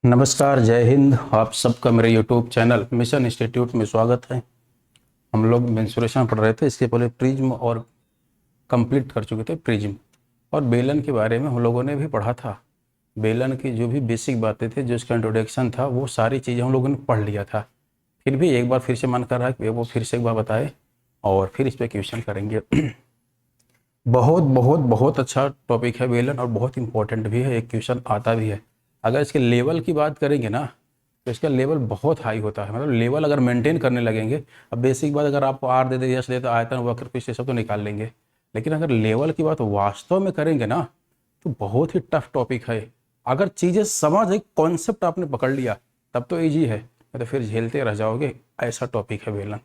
नमस्कार, जय हिंद। आप सबका मेरे यूट्यूब चैनल मिशन इंस्टीट्यूट में स्वागत है। हम लोग मेंसुरेशन पढ़ रहे थे, इसके पहले प्रिज्म और कंप्लीट कर चुके थे। प्रिज्म और बेलन के बारे में हम लोगों ने भी पढ़ा था। बेलन की जो भी बेसिक बातें थी, जो इसका इंट्रोडक्शन था, वो सारी चीज़ें हम लोगों ने पढ़ लिया था। फिर भी एक बार फिर से मन कर रहा है कि वो फिर से एक बार बताए और फिर इस पर क्वेश्चन करेंगे। बहुत बहुत बहुत अच्छा टॉपिक है बेलन, और बहुत इंपॉर्टेंट भी है। एक क्वेश्चन आता भी है। अगर इसके लेवल की बात करेंगे ना, तो इसका लेवल बहुत हाई होता है। मतलब लेवल अगर मेंटेन करने लगेंगे, अब बेसिक बात अगर आपको आर दे दे, यश दे, तो आयतन वक्र पीछे सब तो निकाल लेंगे। लेकिन अगर लेवल की बात वास्तव में करेंगे ना, तो बहुत ही टफ टॉपिक है। अगर चीज़ें समझ, एक कॉन्सेप्ट आपने पकड़ लिया, तब तो ईजी है, नहीं तो फिर झेलते रह जाओगे। ऐसा टॉपिक है बेलन।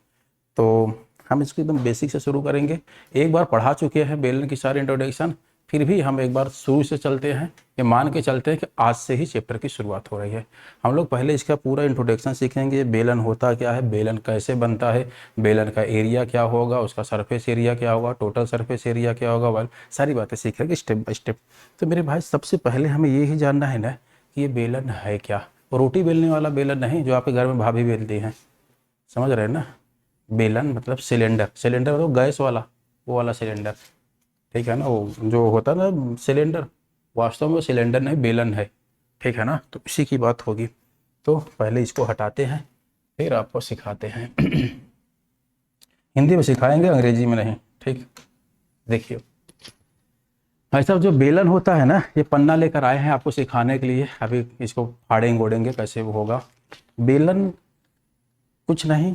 तो हम इसको एकदम बेसिक से शुरू करेंगे। एक बार पढ़ा चुके हैं बेलन की सारी इंट्रोडक्शन, फिर भी हम एक बार शुरू से चलते हैं। ये मान के चलते हैं कि आज से ही चैप्टर की शुरुआत हो रही है। हम लोग पहले इसका पूरा इंट्रोडक्शन सीखेंगे। बेलन होता क्या है, बेलन कैसे बनता है, बेलन का एरिया क्या होगा, उसका सरफेस एरिया क्या होगा, टोटल सरफेस एरिया क्या होगा, वाल सारी बातें सीखेंगे स्टेप बाय स्टेप। तो मेरे भाई, सबसे पहले हमें ये ही जानना है ना कि ये बेलन है क्या। रोटी बेलने वाला बेलन नहीं, जो आपके घर में भाभी बेलती हैं, समझ रहे हैं ना। बेलन मतलब सिलेंडर, सिलेंडर मतलब गैस वाला, वो वाला सिलेंडर, ठीक है ना। वो जो होता है ना सिलेंडर, वास्तव में सिलेंडर नहीं, बेलन है, ठीक है ना। तो इसी की बात होगी। तो पहले इसको हटाते हैं, फिर आपको सिखाते हैं। हिंदी में सिखाएंगे, अंग्रेजी में नहीं, ठीक। देखिए भाई साहब, जो बेलन होता है ना, ये पन्ना लेकर आए हैं आपको सिखाने के लिए। अभी इसको फाड़ेंगे ओढ़ेंगे कैसे वो होगा। बेलन कुछ नहीं,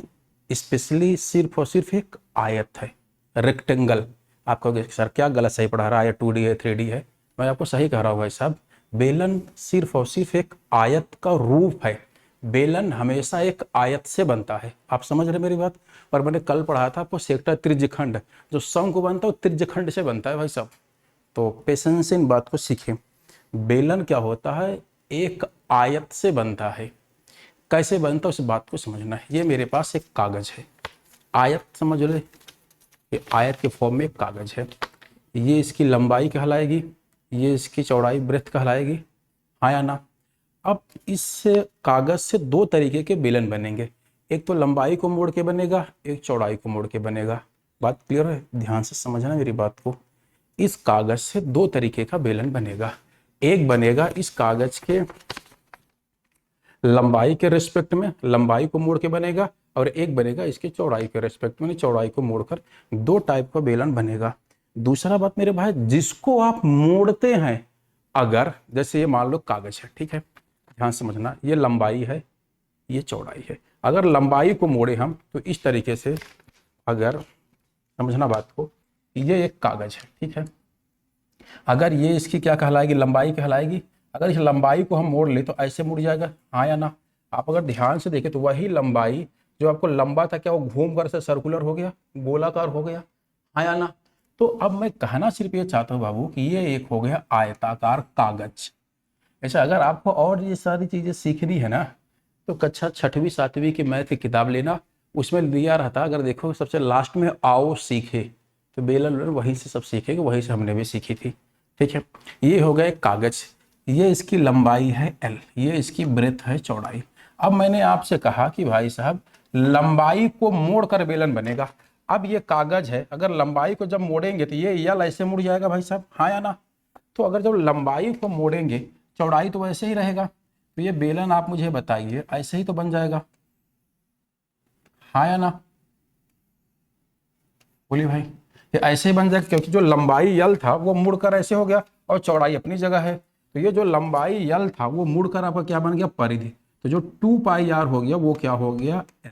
स्पेशली सिर्फ और सिर्फ एक आयत है, रेक्टेंगल। आपको सर क्या गलत सही पढ़ा रहा है, 2D है 3D है। मैं आपको सही कह रहा हूँ भाई साहब। बेलन सिर्फ और सिर्फ एक आयत का रूप है। बेलन हमेशा एक आयत से बनता है। आप समझ रहे मेरी बात। और मैंने कल पढ़ा था आपको सेक्टर त्रिज्यखंड, जो शंकु बनता है वो त्रिज्यखंड से बनता है भाई साहब। तो पेशेंस से इन बात को सीखें। बेलन क्या होता है, एक आयत से बनता है। कैसे बनता है उस बात को समझना है। ये मेरे पास एक कागज है, आयत समझ ले, ये आयत के फॉर्म में एक कागज है। ये इसकी लंबाई कहलाएगी, ये इसकी चौड़ाई ब्रेथ कहलाएगी, हाँ या ना। अब इस कागज से दो तरीके के बेलन बनेंगे। एक तो लंबाई को मोड़ के बनेगा, एक चौड़ाई को मोड़ के बनेगा। बात क्लियर है, ध्यान से समझना मेरी बात को। इस कागज से दो तरीके का बेलन बनेगा। एक बनेगा इस कागज के लंबाई के रिस्पेक्ट में, लंबाई को मोड़ के बनेगा, और एक बनेगा इसके चौड़ाई के रिस्पेक्ट में, चौड़ाई को मोड़कर। दो टाइप का बेलन बनेगा। दूसरा बात मेरे भाई, जिसको आप मोड़ते हैं, अगर जैसे ये मान लो कागज है, ठीक है, ध्यान समझना, ये लंबाई है, ये चौड़ाई है। अगर लंबाई को मोड़े हम तो इस तरीके से, अगर समझना बात को, ये एक कागज है, ठीक है। अगर ये इसकी क्या कहलाएगी, लंबाई कहलाएगी। अगर इस लंबाई को हम मोड़ ले तो ऐसे मुड़ जाएगा, हाँ या ना। आप अगर ध्यान से देखें तो वही लंबाई जो आपको लंबा था, क्या वो घूम कर से सर्कुलर हो गया, गोलाकार हो गया, हाँ या ना। तो अब मैं कहना सिर्फ ये चाहता हूँ बाबू कि ये एक हो गया आयताकार कागज। ऐसा अगर आपको और ये सारी चीजें सीखनी है ना, तो कक्षा 6वीं 7वीं की मैथ की किताब लेना, उसमें दिया रहता। अगर देखो सबसे लास्ट में आओ सीखे, तो बेलन वहीं से सब सीखेंगे, वहीं से हमने भी सीखी थी, ठीक है। ये हो गया एक कागज, ये इसकी लंबाई है L, ये इसकी ब्रेथ है, चौड़ाई। अब मैंने आपसे कहा कि भाई साहब, लंबाई को मोड़कर बेलन बनेगा। अब ये कागज है, अगर लंबाई को जब मोड़ेंगे तो ये L ऐसे मुड़ जाएगा भाई साहब, हाँ या ना। तो अगर जब लंबाई को मोड़ेंगे, चौड़ाई तो वैसे ही रहेगा, तो ये बेलन आप मुझे बताइए ऐसे ही तो बन जाएगा, हाँ या ना। बोलिए भाई, ये ऐसे ही बन जाएगा, क्योंकि जो लंबाई L था वो मुड़कर ऐसे हो गया, और चौड़ाई अपनी जगह है। तो ये जो लंबाई L था वो मुड़कर आपका क्या बन गया, परिधि। तो जो 2πr हो गया वो क्या हो गया, L।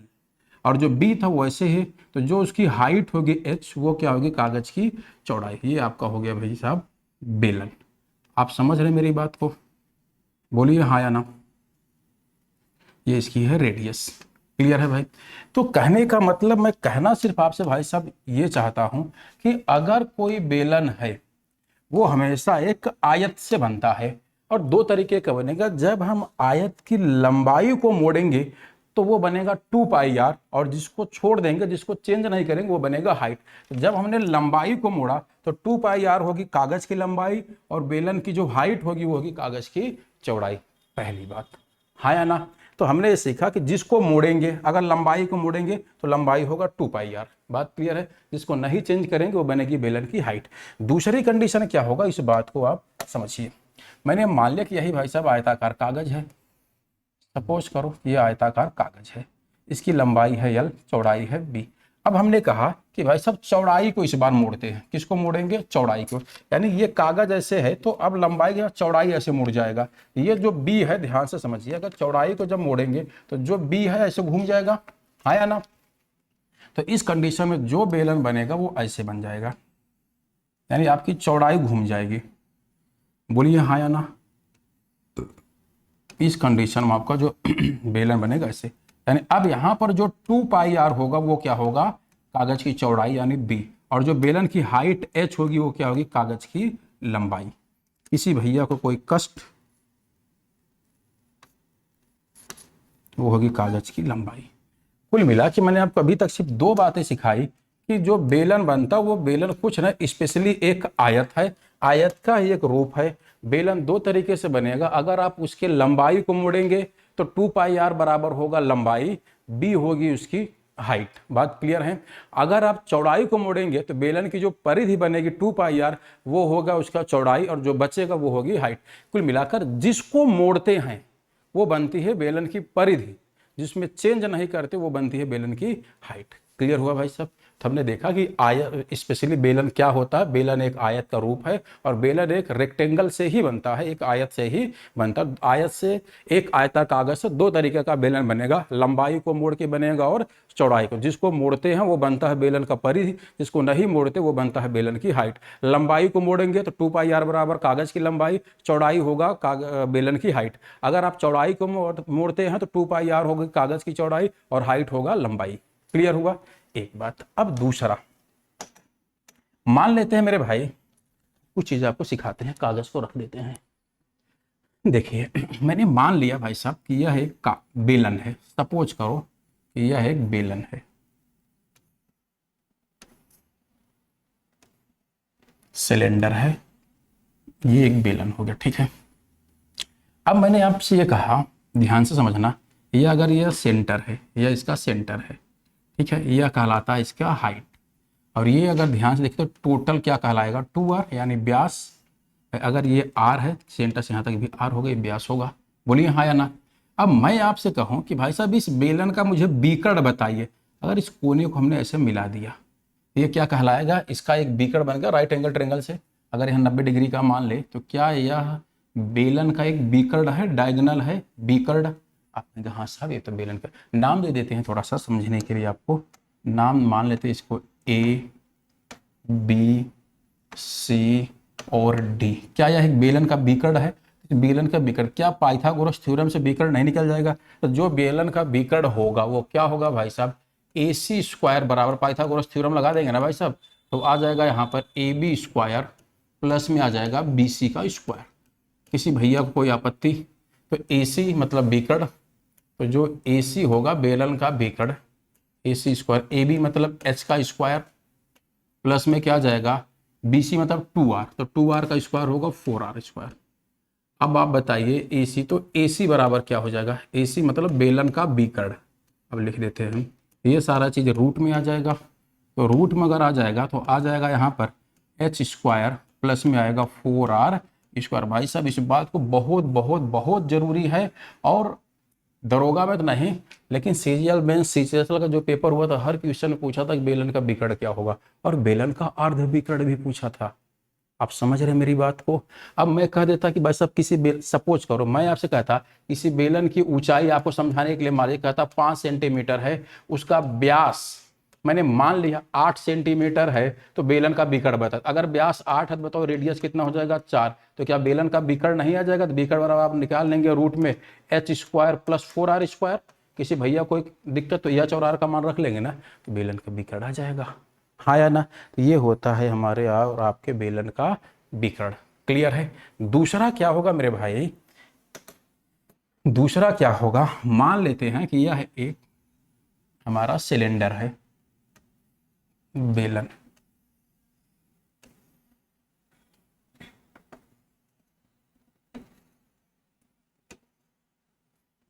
और जो B था वो ऐसे ही, तो जो उसकी हाइट होगी H, वो क्या होगी, कागज की चौड़ाई। ये आपका हो गया भाई साहब बेलन। आप समझ रहे मेरी बात को, बोलिए हाँ या ना। ये इसकी है रेडियस। क्लियर है भाई। तो कहने का मतलब, मैं कहना सिर्फ आपसे भाई साहब ये चाहता हूं कि अगर कोई बेलन है, वो हमेशा एक आयत से बनता है, और दो तरीके का बनेगा। जब हम आयत की लंबाई को मोड़ेंगे तो वो बनेगा 2πr, और जिसको छोड़ देंगे, जिसको चेंज नहीं करेंगे, वो बनेगा हाइट। तो जब हमने लंबाई को मोड़ा तो 2πr होगी कागज की लंबाई, और बेलन की जो हाइट होगी वो होगी कागज की चौड़ाई। पहली बात। हाँ या ना। तो हमने ये सीखा कि जिसको मोड़ेंगे, अगर लंबाई को मोड़ेंगे तो लंबाई होगा 2πr, बात क्लियर है। जिसको नहीं चेंज करेंगे वो बनेगी बेलन की हाइट। दूसरी कंडीशन क्या होगा, इस बात को आप समझिए। मैंने मान लिया कि यही भाई साहब आयताकार कागज है, सपोज करो ये आयताकार कागज है, इसकी लंबाई है l, चौड़ाई है b। अब हमने कहा कि भाई साहब चौड़ाई को इस बार मोड़ते हैं, किसको मोड़ेंगे, चौड़ाई को। यानी ये कागज ऐसे है तो अब लंबाई या चौड़ाई ऐसे मुड़ जाएगा। ये जो b है, ध्यान से समझिए, अगर चौड़ाई को जब मोड़ेंगे तो जो b है ऐसे घूम जाएगा, हाँ या ना। तो इस कंडीशन में जो बेलन बनेगा वो ऐसे बन जाएगा, यानी आपकी चौड़ाई घूम जाएगी। बोलिए हाँ या ना। इस कंडीशन में आपका जो बेलन बनेगा ऐसे, यानी अब यहां पर जो 2πr होगा वो क्या होगा, कागज की चौड़ाई यानी b, और जो बेलन की हाइट h होगी वो क्या होगी, कागज की लंबाई। किसी भैया को कोई कष्ट, वो होगी कागज की लंबाई। कुल मिला कि मैंने आपको अभी तक सिर्फ दो बातें सिखाई कि जो बेलन बनता वो बेलन कुछ ना, स्पेशली एक आयत है, आयत का ही एक रूप है। बेलन दो तरीके से बनेगा, अगर आप उसके लंबाई को मोड़ेंगे तो 2πr बराबर होगा लंबाई, b होगी उसकी हाइट, बात क्लियर है। अगर आप चौड़ाई को मोड़ेंगे तो बेलन की जो परिधि बनेगी 2πr वो होगा उसका चौड़ाई, और जो बचेगा वो होगी हाइट। कुल मिलाकर जिसको मोड़ते हैं वो बनती है बेलन की परिधि, जिसमें चेंज नहीं करते वो बनती है बेलन की हाइट। क्लियर हुआ भाई साहब। तो हमने देखा कि आयत, स्पेशली बेलन क्या होता है, बेलन एक आयत का रूप है, और बेलन एक रेक्टेंगल से ही बनता है, एक आयत से ही बनता है। आयत से, एक आयताकार कागज से दो तरीके का बेलन बनेगा, लंबाई को मोड़ के बनेगा और चौड़ाई को। जिसको मोड़ते हैं वो बनता है बेलन का परिधि, जिसको नहीं मोड़ते वो बनता है बेलन की हाइट। लंबाई को मोड़ेंगे तो 2πr बराबर कागज की लंबाई, चौड़ाई होगा बेलन की हाइट। अगर आप चौड़ाई को मोड़ते हैं तो 2πr होगी कागज की चौड़ाई और हाइट होगा लंबाई। क्लियर हुआ एक बात। अब दूसरा, मान लेते हैं मेरे भाई, कुछ चीज आपको सिखाते हैं, कागज को रख देते हैं। देखिए मैंने मान लिया भाई साहब कि यह एक बेलन है, सपोज करो कि यह एक बेलन है, सिलेंडर है, ये एक बेलन हो गया, ठीक है। अब मैंने आपसे ये कहा, ध्यान से समझना, ये अगर यह सेंटर है, यह इसका सेंटर है, ठीक है, यह कहलाता है इसका हाइट। और ये अगर ध्यान से देखें तो टोटल क्या कहलाएगा, 2r, यानी व्यास। अगर ये r है, सेंटर से यहाँ तक भी r होगा, ये व्यास होगा। बोलिए हाँ या ना। अब मैं आपसे कहूँ कि भाई साहब इस बेलन का मुझे बीकड़ बताइए, अगर इस कोने को हमने ऐसे मिला दिया, ये क्या कहलाएगा, इसका एक बीकड़ बनेगा राइट एंगल ट्रेंगल से। अगर यहाँ 90 डिग्री का मान ले तो क्या यह बेलन का एक बीकड़ है, डायगोनल है बीकड़। आपने कहा हाँ साहब ये तो बेलन का नाम दे देते हैं, थोड़ा सा समझने के लिए आपको नाम मान लेते हैं इसको, ए बी सी और डी। क्या यह एक बेलन का बीकड़ है, बेलन का बीकड़, क्या पाइथागोरस थ्योरम से बीकड़ नहीं निकल जाएगा। तो जो बेलन का बीकड़ होगा वो क्या होगा भाई साहब, AC स्क्वायर बराबर, पाइथागोरस थ्योरम लगा देंगे ना भाई साहब, तो आ जाएगा यहाँ पर AB स्क्वायर प्लस में आ जाएगा BC का स्क्वायर। किसी भैया को कोई आपत्ति। तो AC मतलब बीकड़, तो जो AC होगा बेलन का बीकड़, AC स्क्वायर, AB मतलब H का स्क्वायर प्लस में क्या आ जाएगा BC मतलब 2r, तो 2r का स्क्वायर होगा 4r स्क्वायर। अब आप बताइए AC, तो AC बराबर क्या हो जाएगा, AC मतलब बेलन का बीकड़। अब लिख देते हैं हम, ये सारा चीज रूट में आ जाएगा, तो रूट में अगर आ जाएगा तो आ जाएगा यहाँ पर H स्क्वायर प्लस में आएगा 4r स्क्वायर। भाई साहब इस बात को बहुत बहुत बहुत जरूरी है, और दरोगा में तो नहीं, लेकिन CGL मेंस CCSL का जो पेपर हुआ था हर क्वेश्चन में पूछा था कि बेलन का बीकड़ क्या होगा, और बेलन का अर्ध बीकड़ भी पूछा था। आप समझ रहे हैं मेरी बात को। अब मैं कह देता कि भाई साहब किसी सपोज करो मैं आपसे कहता किसी बेलन की ऊंचाई आपको समझाने के लिए मारे कहता 5 सेंटीमीटर है, उसका व्यास मैंने मान लिया 8 सेंटीमीटर है, तो बेलन का बीकड़ बता। अगर व्यास 8 है तो बताओ रेडियस कितना हो जाएगा 4, तो क्या बेलन का बीकड़ नहीं आ जाएगा। तो बीकड़ बराबर आप निकाल लेंगे रूट में H square plus 4r square. किसी भैया कोई दिक्कत तो H और R का मान रख लेंगे ना, तो बेलन का बीकड़ आ जाएगा, हाँ या ना। तो ये होता है हमारे और आपके बेलन का बीकड़। क्लियर है। दूसरा क्या होगा मेरे भाई, दूसरा क्या होगा, मान लेते हैं कि यह एक हमारा सिलेंडर है, बेलन,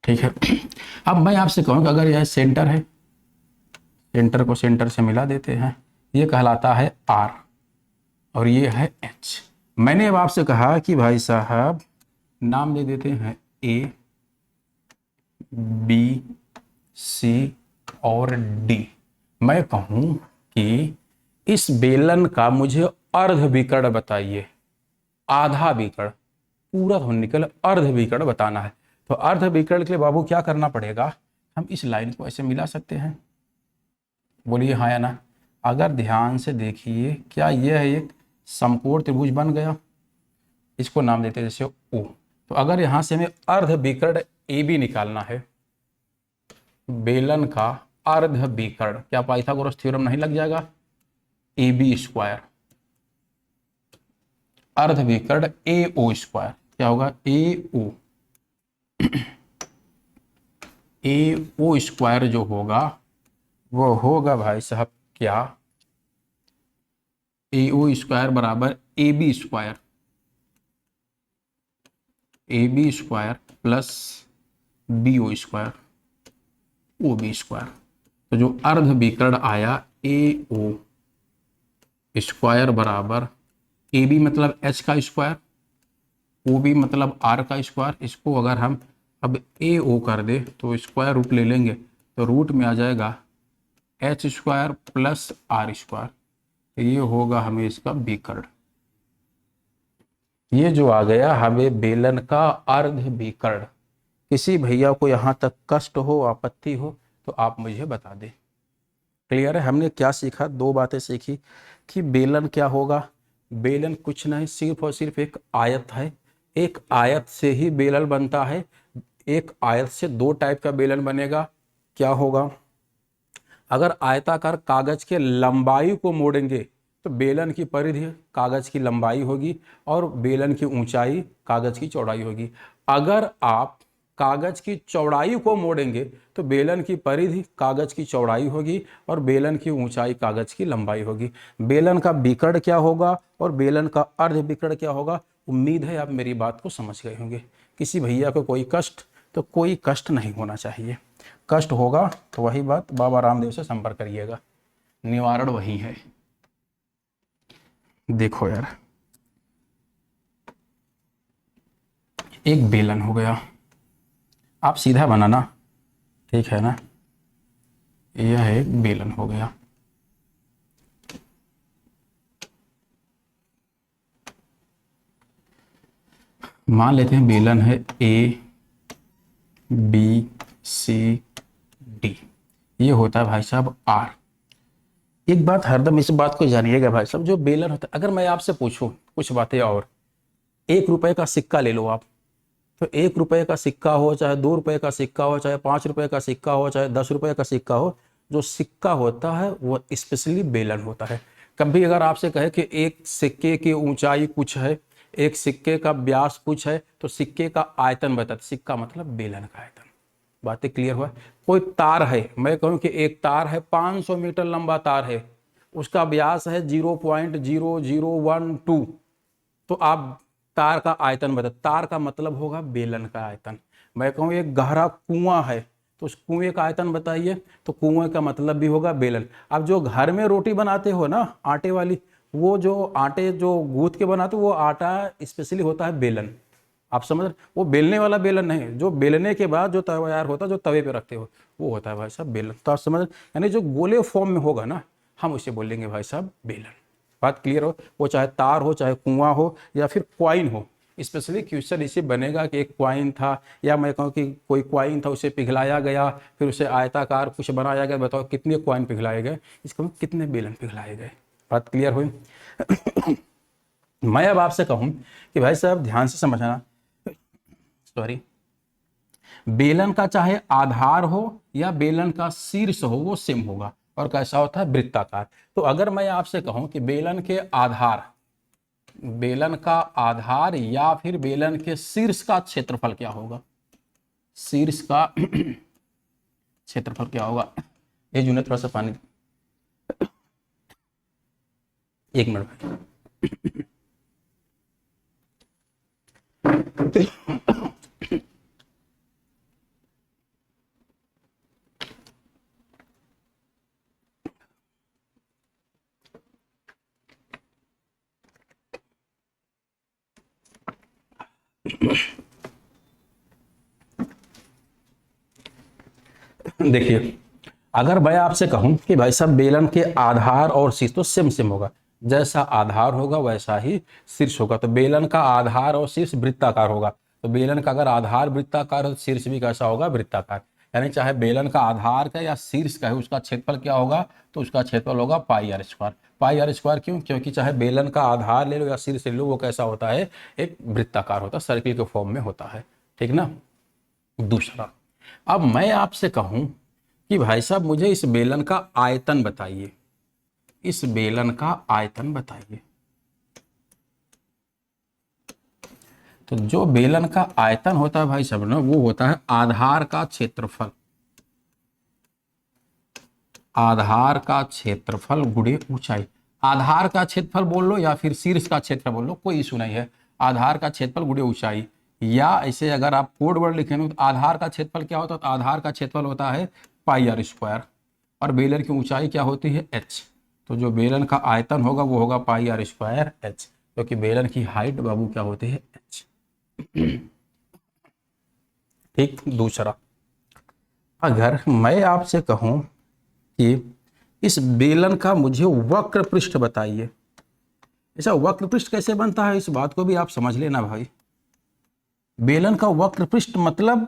ठीक है। अब मैं आपसे कहूँ कि अगर यह सेंटर है, सेंटर को सेंटर से मिला देते हैं, ये कहलाता है आर और ये है एच। मैंने अब आपसे कहा कि भाई साहब नाम दे देते हैं ए बी सी और डी। मैं कहूं कि इस बेलन का मुझे अर्ध विकर्ण बताइए, आधा विकर्ण, पूरा तो निकल अर्ध विकर्ण बताना है। तो अर्ध विकर्ण के लिए बाबू क्या करना पड़ेगा, हम इस लाइन को ऐसे मिला सकते हैं, बोलिए हाँ या ना। अगर ध्यान से देखिए, क्या यह एक समकोण त्रिभुज बन गया, इसको नाम देते हैं जैसे ओ। तो अगर यहां से हमें अर्ध विकर्ण ए बी निकालना है, बेलन का अर्ध विकर्ण, क्या पाइथागोरस थ्योरम नहीं लग जाएगा, ए बी स्क्वायर, अर्ध विकर्ण ए ओ स्क्वायर, क्या होगा ए ओ स्क्वायर जो होगा वो होगा भाई साहब क्या, ए ओ स्क्वायर बराबर A B square, A B square plus B O square, O B square. तो जो अर्ध विकर्ण आया ए ओ स्क्वायर बराबर ए बी मतलब एच का स्क्वायर, ओ बी मतलब आर का स्क्वायर। इसको अगर हम अब ए ओ कर दे तो स्क्वायर रूट ले लेंगे, तो रूट में आ जाएगा H square plus R square. तो ये होगा हमें इसका विकर्ण। ये जो आ गया हमें बेलन का अर्ध विकर्ण। किसी भैया को यहाँ तक कष्ट हो, आपत्ति हो तो आप मुझे बता दें। क्लियर है? हमने क्या सीखा, दो बातें सीखी कि बेलन क्या होगा, बेलन कुछ नहीं सिर्फ और सिर्फ एक आयत है, एक आयत से ही बेलन बनता है। एक आयत से दो टाइप का बेलन बनेगा, क्या होगा, अगर आयताकार कागज के लंबाई को मोड़ेंगे तो बेलन की परिधि कागज की लंबाई होगी और बेलन की ऊंचाई कागज की चौड़ाई होगी। अगर आप कागज की चौड़ाई को मोड़ेंगे तो बेलन की परिधि कागज की चौड़ाई होगी और बेलन की ऊंचाई कागज की लंबाई होगी। बेलन का विकर्ण क्या होगा और बेलन का अर्ध विकर्ण क्या होगा, उम्मीद है आप मेरी बात को समझ गए होंगे। किसी भैया को कोई कष्ट, तो कोई कष्ट नहीं होना चाहिए, कष्ट होगा तो वही बात बाबा रामदेव से संपर्क करिएगा, निवारण वही है। देखो यार, एक बेलन हो गया, आप सीधा बनाना, ठीक है ना, यह एक बेलन हो गया। मान लेते हैं बेलन है ए बी सी डी, ये होता है भाई साहब आर। एक बात हरदम इस बात को जानिएगा भाई साहब, जो बेलन होता है, अगर मैं आपसे पूछूं कुछ बातें और, 1 रुपए का सिक्का ले लो आप, तो 1 रुपए का सिक्का हो, चाहे 2 रुपए का सिक्का हो, चाहे 5 रुपए का सिक्का हो, चाहे 10 रुपए का सिक्का हो, जो सिक्का होता है वो स्पेशली बेलन होता है। कभी अगर आपसे कहे कि एक सिक्के की ऊंचाई कुछ है, एक सिक्के का व्यास कुछ है, तो सिक्के का आयतन बताते, सिक्का मतलब बेलन का आयतन। बातें क्लियर हुआ? कोई तार है, मैं कहूँ कि एक तार है 500 मीटर लंबा तार है, उसका व्यास है 0.0012, तो आप तार का आयतन बता, तार का मतलब होगा बेलन का आयतन। मैं कहूँ एक गहरा कुआं है, तो उस कुएं का आयतन बताइए, तो कुएं का मतलब भी होगा बेलन। अब जो घर में रोटी बनाते हो ना आटे वाली, वो जो आटे जो गूंथ के बनाते हो वो आटा स्पेशली होता है बेलन। आप समझ रहे, वो बेलने वाला बेलन नहीं, जो बेलने के बाद जो तैयार होता है, जो तवे पे रखते हो, वो होता है भाई साहब बेलन। तो आप समझ, यानी जो गोले फॉर्म में होगा ना, हम उसे बोलेंगे भाई साहब बेलन। बात क्लियर हो? वो चाहे तार हो, चाहे कुआं हो, या फिर क्वाइन हो। स्पेशली क्वेश्चन इसे बनेगा कि एक क्वाइन था, या मैं कहूँ कि कोई क्वाइन था, उसे पिघलाया गया, फिर उसे आयताकार कुछ बनाया गया, बताओ कितने क्वाइन पिघलाए गए, इसको कितने बेलन पिघलाए गए। बात क्लियर हुई? मैं अब आपसे कहूँ कि भाई साहब ध्यान से समझना, सॉरी, बेलन का चाहे आधार हो या बेलन का शीर्ष हो, वो सेम होगा, और कैसा होता है, वृत्ताकार। तो अगर मैं आपसे कहूं कि बेलन के आधार, बेलन का आधार या फिर बेलन के शीर्ष का क्षेत्रफल क्या होगा, शीर्ष का क्षेत्रफल क्या होगा, ये जूने थोड़ा सा पानी, 1 मिनट भाई। देखिए, अगर मैं आपसे कहूं कि भाई साहब बेलन के आधार और शीर्ष तो सेम सेम होगा, जैसा आधार होगा वैसा ही शीर्ष होगा। तो बेलन का आधार और शीर्ष वृत्ताकार होगा, तो बेलन का अगर आधार वृत्ताकार है तो शीर्ष भी कैसा होगा, वृत्ताकार। यानी चाहे बेलन का आधार का या शीर्ष का है, उसका क्षेत्रफल क्या होगा, तो उसका क्षेत्रफल होगा pi R square. Pi R square क्यों, क्योंकि चाहे बेलन का आधार ले लो या शीर्ष ले लो, वो कैसा होता है, एक वृत्ताकार होता है, सर्किल के फॉर्म में होता है। ठीक ना। दूसरा, अब मैं आपसे कहूं कि भाई साहब मुझे इस बेलन का आयतन बताइए, इस बेलन का आयतन बताइए। तो जो बेलन का आयतन होता है भाई साहब ना, वो होता है आधार का क्षेत्रफल, आधार का क्षेत्रफल गुणे ऊंचाई। आधार का क्षेत्रफल बोल लो या फिर शीर्ष का क्षेत्रफल बोल लो, कोई इशू नहीं है। आधार का क्षेत्रफल गुणे ऊंचाई, या ऐसे अगर आप कोड वर्ड लिखेंगे तो आधार का क्षेत्रफल क्या होता है, तो आधार का क्षेत्रफल होता है पाई आर स्क्वायर, और बेलन की ऊंचाई क्या होती है, एच। तो जो बेलन का आयतन होगा वो होगा पाई आर स्क्वायर एच, क्योंकि बेलन की हाइट बाबू क्या होती है, एच। ठीक। दूसरा, अगर मैं आपसे कहूं कि इस बेलन का मुझे वक्र पृष्ठ बताइए। ऐसा वक्र पृष्ठ कैसे बनता है, इस बात को भी आप समझ लेना भाई। बेलन का वक्र पृष्ठ मतलब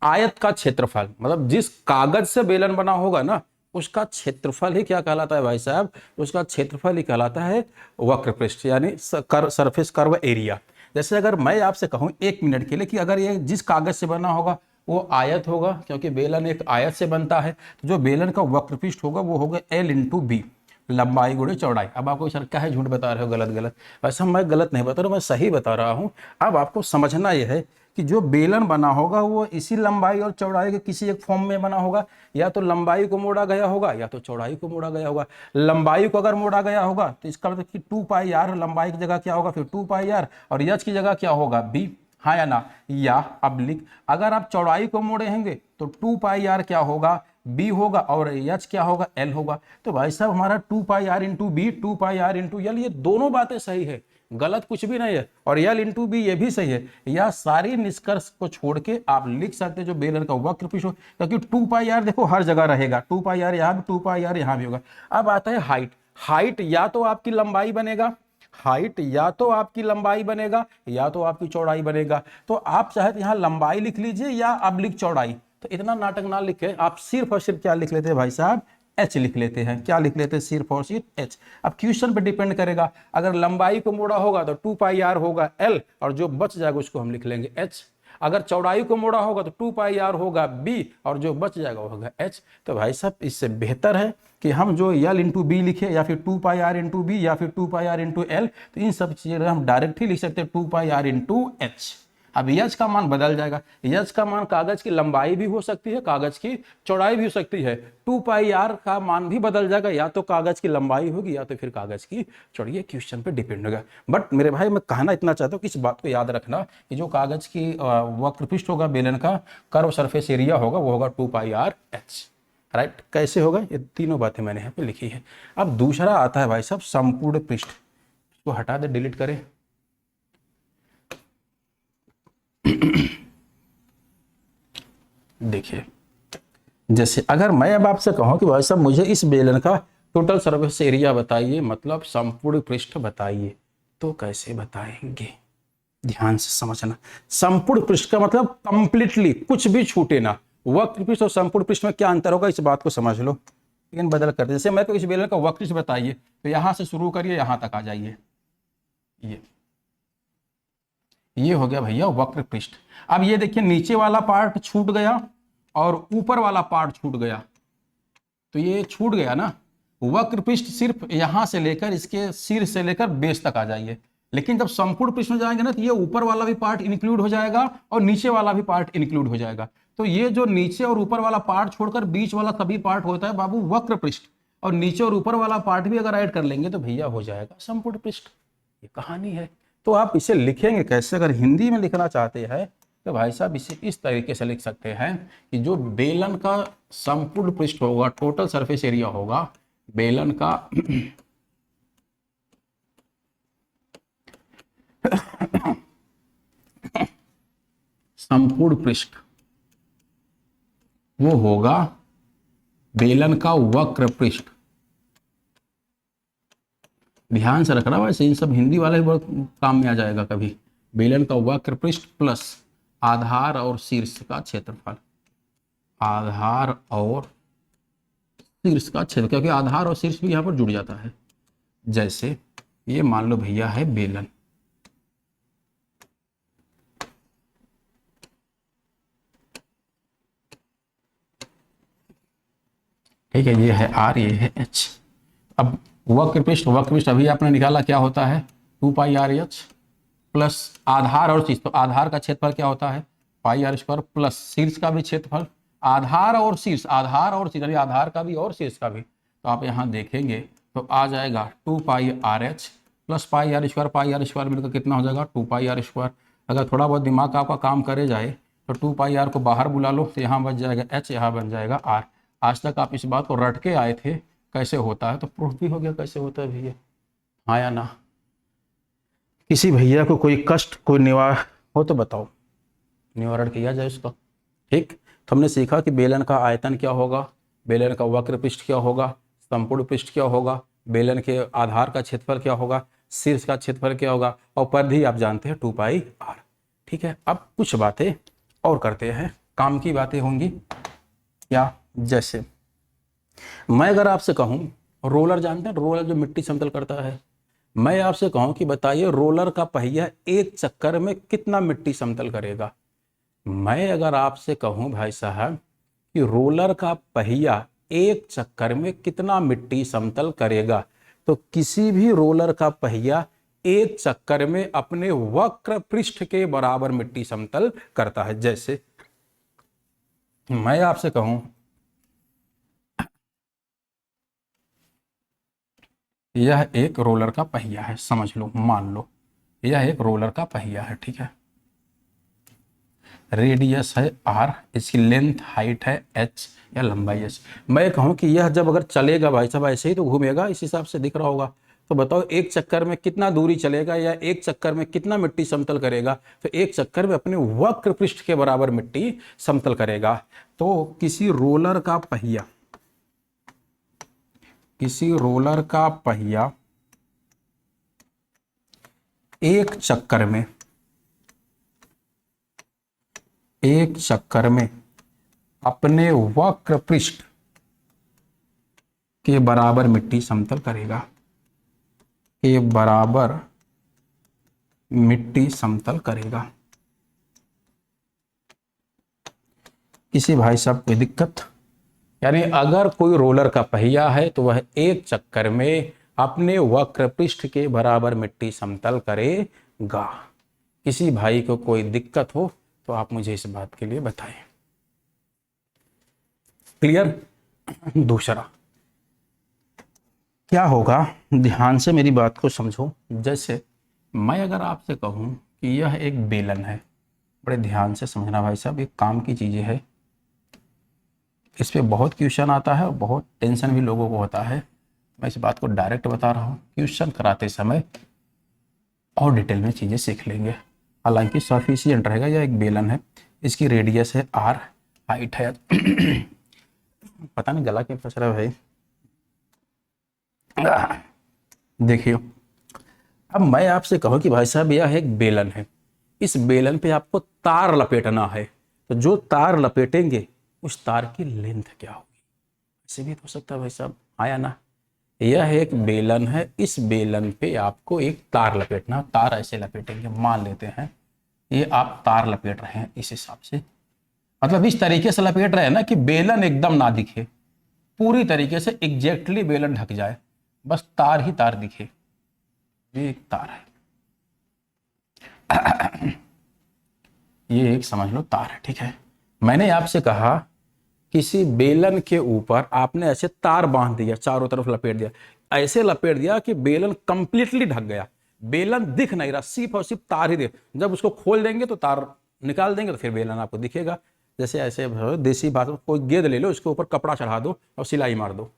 आयत का क्षेत्रफल, मतलब जिस कागज से बेलन बना होगा ना, उसका क्षेत्रफल ही क्या कहलाता है भाई साहब, उसका क्षेत्रफल ही कहलाता है वक्र पृष्ठ, यानी सरफेस कर्व एरिया। जैसे अगर मैं आपसे कहूं 1 मिनट के लिए कि अगर ये जिस कागज से बना होगा वो आयत होगा, क्योंकि बेलन एक आयत से बनता है, तो जो बेलन का वक्र पृष्ठ होगा वो होगा L इंटू बी, लंबाई गुणे चौड़ाई। अब आपको सर क्या है, झूठ बता रहे हो, गलत गलत। वैसे मैं गलत नहीं बता रहा हूँ, मैं सही बता रहा हूँ। अब आपको समझना यह है कि जो बेलन बना होगा वो इसी लंबाई और चौड़ाई के किसी एक फॉर्म में बना होगा, या तो लंबाई को मोड़ा गया होगा या तो चौड़ाई को मोड़ा गया होगा। लंबाई को अगर मोड़ा गया होगा तो इसका मतलब कि 2 पाई आर, लंबाई की जगह क्या होगा फिर 2 पाई आर, और एच की जगह क्या होगा, बी। हाँ या ना, या अब लिख, अगर आप चौड़ाई को मोड़ेंगे तो 2 पाई आर क्या होगा, बी होगा, और एच क्या होगा, एल होगा। तो भाई साहब हमारा 2 pi R into B, 2 pi R into L, ये दोनों बातें सही है, गलत कुछ भी नहीं है, और एल इंटू बी ये भी सही है। या सारी निष्कर्ष को छोड़ के आप लिख सकते जो बेलन का वक्र पृष्ठ हो, क्योंकि 2 पाई आर देखो हर जगह रहेगा, 2 पाई आर यहाँ भी, 2 पाई आर यहाँ भी होगा। अब आता है हाइट। हाइट या तो आपकी लंबाई बनेगा, हाइट या तो आपकी लंबाई बनेगा या तो आपकी चौड़ाई बनेगा। तो आप चाहे तो यहाँ लंबाई लिख लीजिए या अब लिख चौड़ाई। तो इतना नाटक ना लिखे, आप सिर्फ और सिर्फ क्या लिख लेते हैं भाई साहब, एच लिख लेते हैं। क्या लिख लेते हैं, सिर्फ और सिर्फ एच। अब क्वेश्चन पे डिपेंड करेगा, अगर लंबाई को मोड़ा होगा तो 2 पाई आर होगा एल, और जो बच जाएगा उसको हम लिख लेंगे एच। अगर चौड़ाई को मोड़ा होगा तो 2 पाई आर होगा बी, और जो बच जाएगा वो होगा एच। तो भाई साहब इससे बेहतर है कि हम जो एल इंटू बी लिखे, या फिर 2 पाई आर इंटू बी, या फिर 2 पाई आर इंटू एल, तो इन सब चीजें हम डायरेक्ट ही लिख सकते हैं 2 पाई आर इंटू एच। अब एच का मान बदल जाएगा, एच का मान कागज की लंबाई भी हो सकती है, कागज की चौड़ाई भी हो सकती है। 2 पाई आर का मान भी बदल जाएगा, या तो कागज की लंबाई होगी या तो फिर कागज की चौड़ाई, ये क्वेश्चन पे डिपेंड होगा। बट मेरे भाई मैं कहना इतना चाहता हूँ कि इस बात को याद रखना कि जो कागज की वक्र पृष्ठ होगा, बेलन का कर्व सरफेस एरिया होगा, वो होगा 2 पाई आर एच। राइट, कैसे होगा, ये तीनों बातें मैंने यहाँ पे लिखी है। अब दूसरा आता है भाई साहब संपूर्ण पृष्ठ, इसको हटा दे, डिलीट करें। देखिए, जैसे अगर मैं अब आपसे कहूं कि भाई साहब मुझे इस बेलन का टोटल सरफेस एरिया बताइए, मतलब संपूर्ण पृष्ठ बताइए, तो कैसे बताएंगे, ध्यान से समझना। संपूर्ण पृष्ठ का मतलब कंप्लीटली, कुछ भी छूटे ना। वक्र पृष्ठ और संपूर्ण पृष्ठ में क्या अंतर होगा, इस बात को समझ लो। लेकिन बदल कर, जैसे मैं तो इस बेलन का वक्र पृष्ठ बताइए, तो यहां से शुरू करिए यहां तक आ जाइए, ये हो गया भैया वक्र पृष्ठ। अब ये देखिए नीचे वाला पार्ट छूट गया और ऊपर वाला पार्ट छूट गया, तो ये छूट गया ना। वक्र पृष्ठ सिर्फ यहां से लेकर इसके सिर से लेकर बेस तक आ जाइए, लेकिन जब संपूर्ण पृष्ठ में जाएंगे ना, तो ये ऊपर वाला भी पार्ट इंक्लूड हो जाएगा और नीचे वाला भी पार्ट इंक्लूड हो जाएगा। तो ये जो नीचे और ऊपर वाला पार्ट छोड़कर बीच वाला सभी पार्ट होता है बाबू वक्र पृष्ठ, और नीचे और ऊपर वाला पार्ट भी अगर ऐड कर लेंगे तो भैया हो जाएगा संपूर्ण पृष्ठ। ये कहानी है। तो आप इसे लिखेंगे कैसे, अगर हिंदी में लिखना चाहते हैं तो भाई साहब इसे इस तरीके से लिख सकते हैं कि जो बेलन का संपूर्ण पृष्ठ होगा, टोटल सरफेस एरिया होगा बेलन का संपूर्ण पृष्ठ वो होगा बेलन का वक्र पृष्ठ। ध्यान से रखना, वैसे इन सब हिंदी वाले बहुत काम में आ जाएगा कभी। बेलन का वक्र पृष्ठ प्लस आधार और शीर्ष का क्षेत्रफल, आधार और शीर्ष का क्षेत्र, क्योंकि आधार और शीर्ष भी यहां पर जुड़ जाता है। जैसे ये मान लो भैया है बेलन, ठीक है, ये है आर, ये है एच। अब वक्र पृष्ठ अभी आपने निकाला, क्या होता है 2 पाई आर एच प्लस आधार और शीर्ष, तो आधार का क्षेत्रफल क्या होता है पाई आर स्क्वायर प्लस शीर्ष का भी क्षेत्रफल, आधार और शीर्ष यानी आधार का भी और शीर्ष का भी। तो आप यहाँ देखेंगे तो आ जाएगा 2 pi R H plus pi R square मिलकर कितना हो जाएगा 2 पाई आर स्क्वायर। अगर थोड़ा बहुत दिमाग आपका काम करे जाए तो 2 पाई आर को बाहर बुला लो तो यहाँ बच जाएगा एच, यहाँ बन जाएगा आर। आज तक आप इस बात को रट के आए थे कैसे होता है, तो प्रूफ भी हो गया कैसे होता है भैया, हाँ या ना। किसी भैया को कोई कष्ट कोई निवारण हो तो बताओ, निवारण किया जाए उसका। ठीक, तो हमने सीखा कि बेलन का आयतन क्या होगा, बेलन का वक्र पृष्ठ क्या होगा, संपूर्ण पृष्ठ क्या होगा, बेलन के आधार का क्षेत्रफल क्या होगा, शीर्ष का क्षेत्रफल क्या होगा, और परिधि आप जानते हैं 2 पाई आर। ठीक है, अब कुछ बातें और करते हैं, काम की बातें होंगी क्या। जैसे मैं अगर आपसे कहूं, रोलर जानते हैं, रोलर जो मिट्टी समतल करता है, मैं आपसे कहूं कि बताइए रोलर का पहिया एक चक्कर में कितना मिट्टी समतल करेगा। मैं अगर आपसे कहूं भाई साहब कि रोलर का पहिया एक चक्कर में कितना मिट्टी समतल करेगा, तो किसी भी रोलर का पहिया एक चक्कर में अपने वक्र पृष्ठ के बराबर मिट्टी समतल करता है। जैसे मैं आपसे कहूं यह एक रोलर का पहिया है, समझ लो, मान लो यह एक रोलर का पहिया है, ठीक है, रेडियस है आर, इसकी लेंथ हाइट है एच या लंबाई एच। मैं कहूं कि यह जब अगर चलेगा भाई साहब ऐसे ही तो घूमेगा, इस हिसाब से दिख रहा होगा, तो बताओ एक चक्कर में कितना दूरी चलेगा या एक चक्कर में कितना मिट्टी समतल करेगा, तो एक चक्कर में अपने वक्र पृष्ठ के बराबर मिट्टी समतल करेगा। तो किसी रोलर का पहिया एक चक्कर में अपने वक्र पृष्ठ के बराबर मिट्टी समतल करेगा, के बराबर मिट्टी समतल करेगा। किसी भाई साहब कोई दिक्कत, यानी अगर कोई रोलर का पहिया है तो वह एक चक्कर में अपने वक्र पृष्ठ के बराबर मिट्टी समतल करेगा। किसी भाई को कोई दिक्कत हो तो आप मुझे इस बात के लिए बताएं। क्लियर। दूसरा क्या होगा, ध्यान से मेरी बात को समझो। जैसे मैं अगर आपसे कहूं कि यह एक बेलन है, बड़े ध्यान से समझना भाई साहब, ये काम की चीजें है, इस पे बहुत क्वेश्चन आता है और बहुत टेंशन भी लोगों को होता है। मैं इस बात को डायरेक्ट बता रहा हूँ, क्वेश्चन कराते समय और डिटेल में चीज़ें सीख लेंगे। हालांकि सफिशिएंट रहेगा। यह एक बेलन है, इसकी रेडियस है आर, हाइट है पता नहीं गला क्यों फंस रहा है भाई। देखिए, अब मैं आपसे कहूँ कि भाई साहब यह एक बेलन है, इस बेलन पे आपको तार लपेटना है, तो जो तार लपेटेंगे उस तार की लेंथ क्या होगी, ऐसे भी हो सकता है भाई साहब, आया ना। यह एक बेलन है, इस बेलन पे आपको एक तार लपेटना, तार ऐसे लपेटेंगे, मान लेते हैं ये आप तार लपेट रहे हैं इस हिसाब से, मतलब इस तरीके से लपेट रहे हैं ना कि बेलन एकदम ना दिखे, पूरी तरीके से एग्जैक्टली बेलन ढक जाए, बस तार ही तार दिखे। ये एक तार है ये एक समझ लो तार है, ठीक है। मैंने आपसे कहा किसी बेलन के ऊपर आपने ऐसे तार बांध दिया, चारों तरफ लपेट दिया, ऐसे लपेट दिया कि बेलन कंप्लीटली ढक गया, बेलन दिख नहीं रहा, सिर्फ और सिर्फ तार ही दिख। जब उसको खोल देंगे तो तार निकाल देंगे तो फिर बेलन आपको दिखेगा। जैसे ऐसे देसी भाषा में कोई गेंद ले लो, उसके ऊपर कपड़ा चढ़ा दो और सिलाई मार दो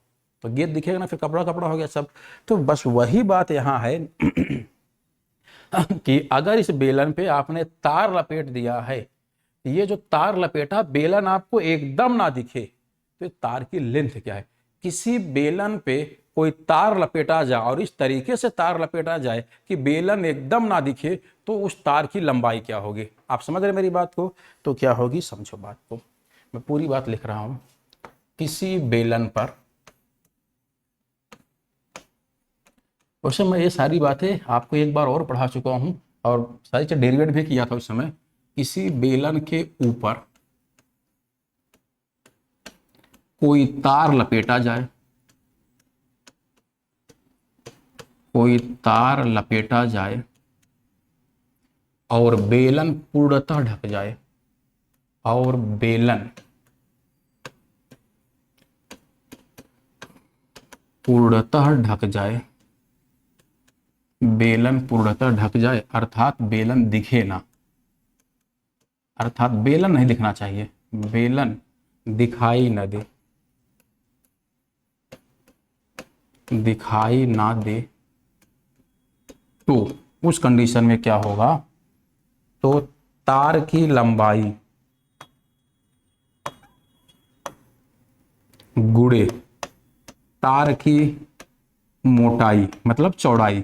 तो गेंद दिखेगा ना, फिर कपड़ा कपड़ा हो गया सब। तो बस वही बात यहाँ है कि अगर इस बेलन पे आपने तार लपेट दिया है ये जो तार लपेटा बेलन आपको एकदम ना दिखे तो तार की लेंथ क्या है। किसी बेलन पे कोई तार लपेटा जाए और इस तरीके से तार लपेटा जाए कि बेलन एकदम ना दिखे तो उस तार की लंबाई क्या होगी। आप समझ रहे मेरी बात को? तो क्या होगी, समझो बात को, मैं पूरी बात लिख रहा हूं। किसी बेलन पर, वैसे मैं ये सारी बातें आपको एक बार और पढ़ा चुका हूं और सारी चीज डेरिवेट भी किया था उस समय। किसी बेलन के ऊपर कोई तार लपेटा जाए, कोई तार लपेटा जाए और बेलन पूर्णतः ढक जाए, और बेलन पूर्णतः ढक जाए, बेलन पूर्णतः ढक जाए अर्थात बेलन दिखे ना, अर्थात बेलन नहीं दिखना चाहिए, बेलन दिखाई न दे, दिखाई ना दे, तो उस कंडीशन में क्या होगा, तो तार की लंबाई गुणे तार की मोटाई, मतलब चौड़ाई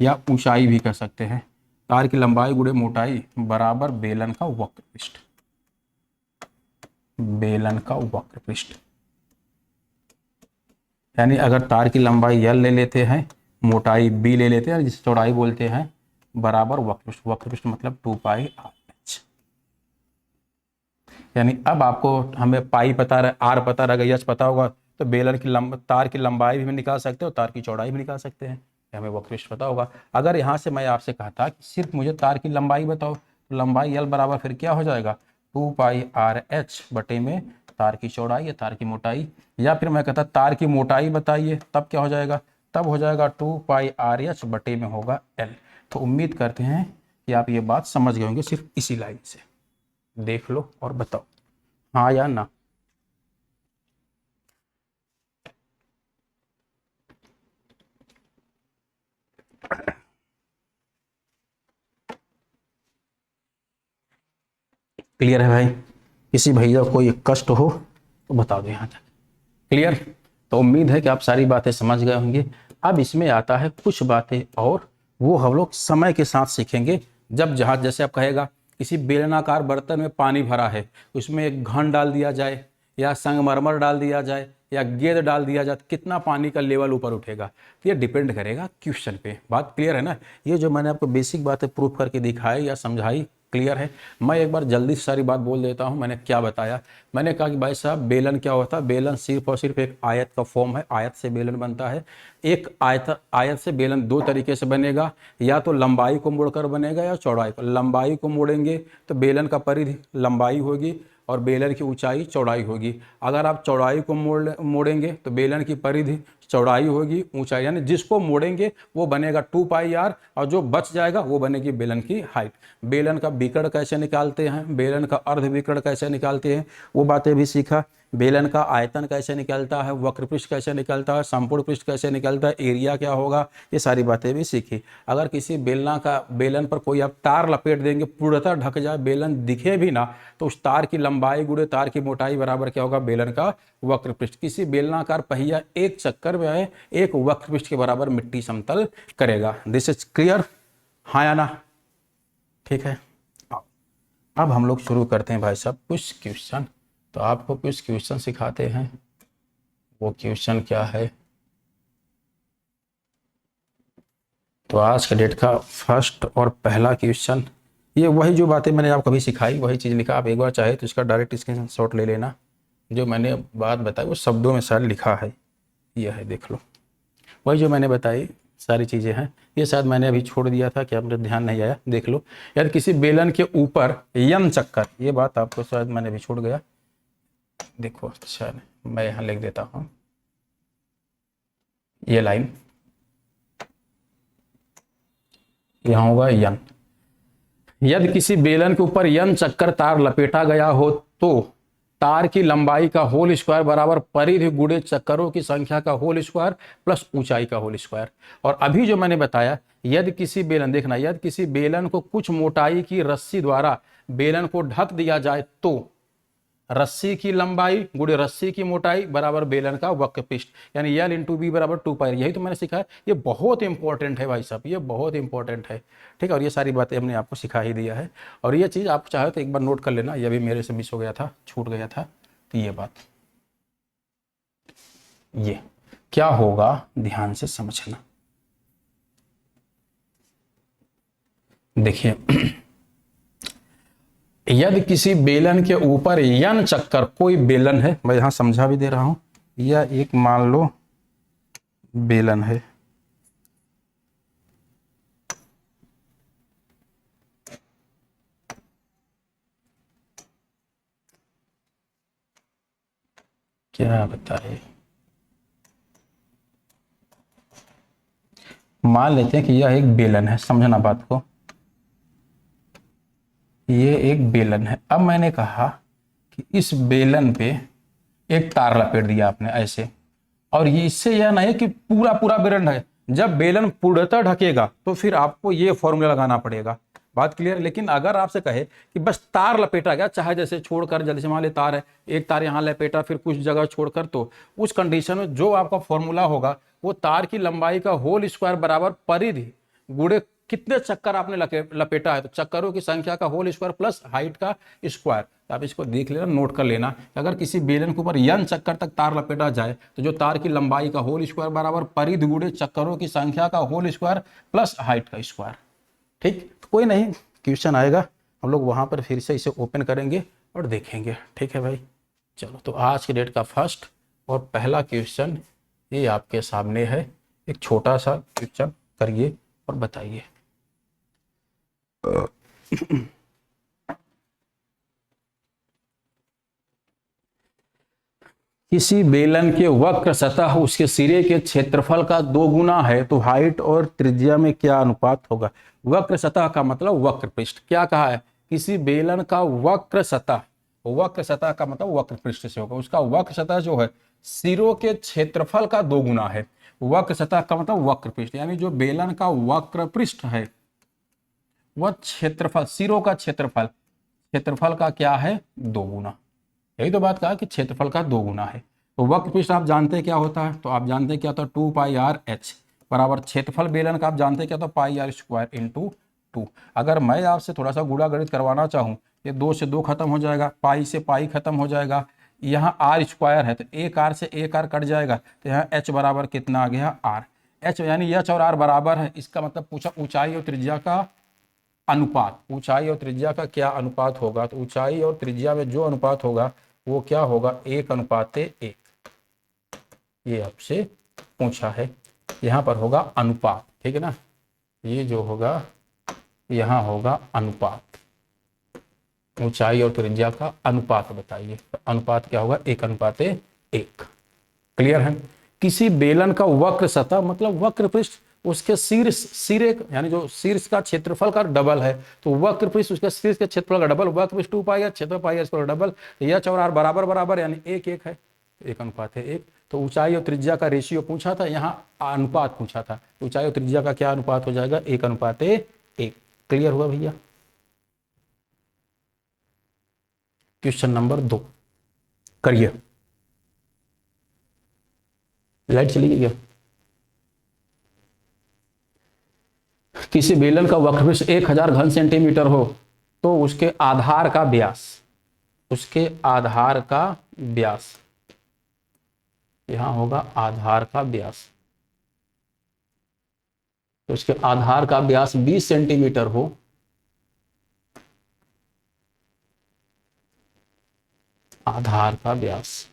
या ऊंचाई भी कह सकते हैं, तार की लंबाई गुणे मोटाई बराबर बेलन का वक्रपृष्ठ, बेलन का वक्रपृष्ठ। यानी अगर तार की लंबाई L ले लेते हैं, मोटाई B ले लेते हैं, जिसे चौड़ाई बोलते हैं, बराबर वक्रपृष्ठ, वक्रपृष्ठ मतलब 2πr/h। यानी अब आपको हमें पाई पता रहे, R पता रहेगा, H पता होगा, तो बेलन की तार की लंबाई भी निकाल सकते हो, तार की चौड़ाई भी निकाल सकते हैं, हमें वक्रपृष्ठ पता होगा। अगर यहाँ से मैं आपसे कहता कि सिर्फ मुझे तार की लंबाई बताओ, तो लंबाई L बराबर फिर क्या हो जाएगा, 2πr/h बटे में तार की चौड़ाई या तार की मोटाई, या फिर मैं कहता तार की मोटाई बताइए, तब क्या हो जाएगा, तब हो जाएगा 2πr/h बटे में होगा L। तो उम्मीद करते हैं कि आप ये बात समझ गए होंगे सिर्फ इसी लाइन से। देख लो और बताओ हाँ या ना। क्लियर है भाई? किसी भैया को कोई कष्ट हो तो बता दो यहाँ तक। क्लियर? तो उम्मीद है कि आप सारी बातें समझ गए होंगे। अब इसमें आता है कुछ बातें और, वो हम लोग समय के साथ सीखेंगे। जब जहाँ जैसे आप कहेगा किसी बेलनाकार बर्तन में पानी भरा है, उसमें एक घन डाल दिया जाए या संगमरमर डाल दिया जाए या गेंद डाल दिया जाए, कितना पानी का लेवल ऊपर उठेगा, तो ये डिपेंड करेगा क्वेश्चन पे। बात क्लियर है ना? ये जो मैंने आपको बेसिक बातें प्रूफ करके दिखाई या समझाई, क्लियर है? मैं एक बार जल्दी से सारी बात बोल देता हूँ। मैंने क्या बताया, मैंने कहा कि भाई साहब बेलन क्या होता है, बेलन सिर्फ और सिर्फ एक आयत का फॉर्म है, आयत से बेलन बनता है। एक आयत से बेलन दो तरीके से बनेगा, या तो लंबाई को मोड़कर बनेगा या चौड़ाई को। लंबाई को मोड़ेंगे तो बेलन का परिधि लंबाई होगी और बेलन की ऊंचाई चौड़ाई होगी। अगर आप चौड़ाई को मोड़ेंगे तो बेलन की परिधि चौड़ाई होगी, ऊंचाई, यानी जिसको मोड़ेंगे वो बनेगा 2πr और जो बच जाएगा वो बनेगी बेलन की हाइट। बेलन का विकर्ण कैसे निकालते हैं, बेलन का अर्ध विकर्ण कैसे निकालते हैं, वो बातें भी सीखा। बेलन का आयतन कैसे निकलता है, वक्र पृष्ठ कैसे निकलता है, संपूर्ण पृष्ठ कैसे निकलता है, एरिया क्या होगा, ये सारी बातें भी सीखी। अगर किसी बेलन पर कोई आप तार लपेट देंगे, पूर्णतः ढक जाए, बेलन दिखे भी ना, तो उस तार की लंबाई गुणे तार की मोटाई बराबर क्या होगा, बेलन का वक्र पृष्ठ। किसी बेलनाकार पहिया एक चक्कर में आए एक वक्र पृष्ठ के बराबर मिट्टी समतल करेगा। This is clear? हाँ या ना? ठीक है। अब हम लोग शुरू करते हैं भाई साहब कुछ क्वेश्चन। तो आपको कुछ क्वेश्चन सिखाते हैं। वो क्वेश्चन क्या है, तो आज के डेट का फर्स्ट और पहला क्वेश्चन, ये वही जो बातें मैंने आपको अभी सिखाई वही चीज़ लिखा। आप एक बार चाहे तो इसका डायरेक्ट स्क्रीनशॉट ले लेना। जो मैंने बात बताई वो शब्दों में सारी लिखा है, ये है, देख लो। वही जो मैंने बताई सारी चीज़ें हैं। ये शायद मैंने अभी छोड़ दिया था, क्या मुझे ध्यान नहीं आया, देख लो। यानी किसी बेलन के ऊपर यन चक्कर, ये बात आपको शायद मैंने अभी छोड़ गया, देखो। अच्छा मैं यहाँ लिख देता हूँ, ये लाइन यहाँ होगा यन। यदि किसी बेलन के ऊपर यन चक्कर तार लपेटा गया हो तो तार की लंबाई का होल स्क्वायर बराबर परिधि गुणे चक्करों की संख्या का होल स्क्वायर प्लस ऊंचाई का होल स्क्वायर। और अभी जो मैंने बताया यदि किसी बेलन, देखना, यदि किसी बेलन को कुछ मोटाई की रस्सी द्वारा बेलन को ढक दिया जाए तो रस्सी की लंबाई गुणे रस्सी की मोटाई बराबर बेलन का वक्र पृष्ठ, यानी L इंटू बी बराबर 2 पाई। यही तो मैंने सीखा है, ये बहुत इंपॉर्टेंट है भाई साहब, ये बहुत इंपॉर्टेंट है। ठीक है, और ये सारी बातें हमने आपको सिखा ही दिया है। और ये चीज़ आप चाहे तो एक बार नोट कर लेना, ये भी मेरे से मिस हो गया था, छूट गया था। तो ये बात, ये क्या होगा ध्यान से समझना। देखिए, यदि किसी बेलन के ऊपर n चक्कर, कोई बेलन है, मैं यहां समझा भी दे रहा हूं, यह एक मान लो बेलन है, क्या बताए, मान लेते हैं कि यह एक बेलन है, समझना बात को, ये एक बेलन है। अब मैंने कहा कि इस बेलन पे एक तार लपेट दिया आपने ऐसे, और ये इससे यह नहीं है कि पूरा पूरा बेलन है, जब बेलन पूर्णतः ढकेगा तो फिर आपको ये फॉर्मूला लगाना पड़ेगा। बात क्लियर। लेकिन अगर आपसे कहे कि बस तार लपेटा गया, चाहे जैसे छोड़कर, जैसे मान ले तार है, एक तार यहाँ लपेटा फिर कुछ जगह छोड़कर, तो उस कंडीशन में जो आपका फॉर्मूला होगा वो तार की लंबाई का होल स्क्वायर बराबर परिधि गुणे कितने चक्कर आपने लपेटा है, तो चक्करों की संख्या का होल स्क्वायर प्लस हाइट का स्क्वायर। आप इसको देख लेना, नोट कर लेना, अगर किसी बेलन के ऊपर n चक्कर तक तार लपेटा जाए तो जो तार की लंबाई का होल स्क्वायर बराबर परिधि गुणे चक्करों की संख्या का होल स्क्वायर प्लस हाइट का स्क्वायर। ठीक, तो कोई नहीं, क्वेश्चन आएगा, हम लोग वहां पर फिर से इसे ओपन करेंगे और देखेंगे। ठीक है भाई, चलो, तो आज के डेट का फर्स्ट और पहला क्वेश्चन ये आपके सामने है। एक छोटा सा क्वेश्चन करिए और बताइए। किसी बेलन के वक्र सतह उसके सिरे के क्षेत्रफल का 2 गुना है तो हाइट और त्रिज्या में क्या अनुपात होगा। वक्र सतह का मतलब वक्र पृष्ठ। क्या कहा है, किसी बेलन का वक्र सतह, वक्र सतह का मतलब वक्र पृष्ठ से होगा, उसका वक्र सतह जो है सिरों के क्षेत्रफल का 2 गुना है। वक्र सतह का मतलब वक्र पृष्ठ, यानी जो बेलन का वक्र पृष्ठ है वह क्षेत्रफल, सिरों का क्षेत्रफल, क्षेत्रफल का क्या है 2 गुना। यही तो बात कहा कि क्षेत्रफल का 2 गुना है। तो वक्र पृष्ठ आप जानते हैं क्या होता है, तो आप जानते हैं क्या होता है 2 पाई आर एच बराबर क्षेत्रफल बेलन का आप जानते हैं क्या होता है पाई आर स्क्वायर इंटू 2। अगर मैं आपसे थोड़ा सा गुणा गणित करवाना चाहूँ, ये 2 से 2 खत्म हो जाएगा, पाई से पाई खत्म हो जाएगा, यहाँ आर स्क्वायर है तो एक आर से एक आर कट जाएगा, तो यहाँ एच बराबर कितना आ गया आर। एच यानी एच और आर बराबर है, इसका मतलब पूछा ऊंचाई और त्रिज्या का अनुपात, ऊंचाई और त्रिज्या का क्या अनुपात होगा। तो ऊंचाई और त्रिज्या में जो अनुपात होगा वो क्या होगा 1:1। ये आपसे पूछा है, यहाँ पर होगा अनुपात। ठीक है ना, ये जो होगा यहाँ होगा अनुपात, ऊंचाई और त्रिज्या का अनुपात बताइए। तो अनुपात क्या होगा 1:1। क्लियर है। किसी बेलन का वक्र सतह मतलब वक्र पृष्ठ उसके शीर्ष, सिरे यानी जो शीर्ष का क्षेत्रफल का डबल है, तो वक्र पृष्ठ उसके शीर्ष के क्षेत्रफल का डबल, वक्र पृष्ठ 2 पाई आर, क्षेत्रफल पाई आर स्क्वायर डबल, एच और आर बराबर बराबर यानी 1:1 है, 1:1। तो ऊंचाई और त्रिज्या का रेशियो पूछा था, यहाँ अनुपात पूछा था, ऊंचाई और त्रिज्या का क्या अनुपात हो जाएगा 1:1। क्लियर हुआ भैया। क्वेश्चन नंबर 2 करिए। लाइट चली गई क्या। किसी बेलन का वक्रपृष्ठ 1000 घन सेंटीमीटर हो तो उसके आधार का व्यास, उसके आधार का व्यास, यहां होगा आधार का व्यास, तो उसके आधार का व्यास 20 सेंटीमीटर हो, आधार का व्यास,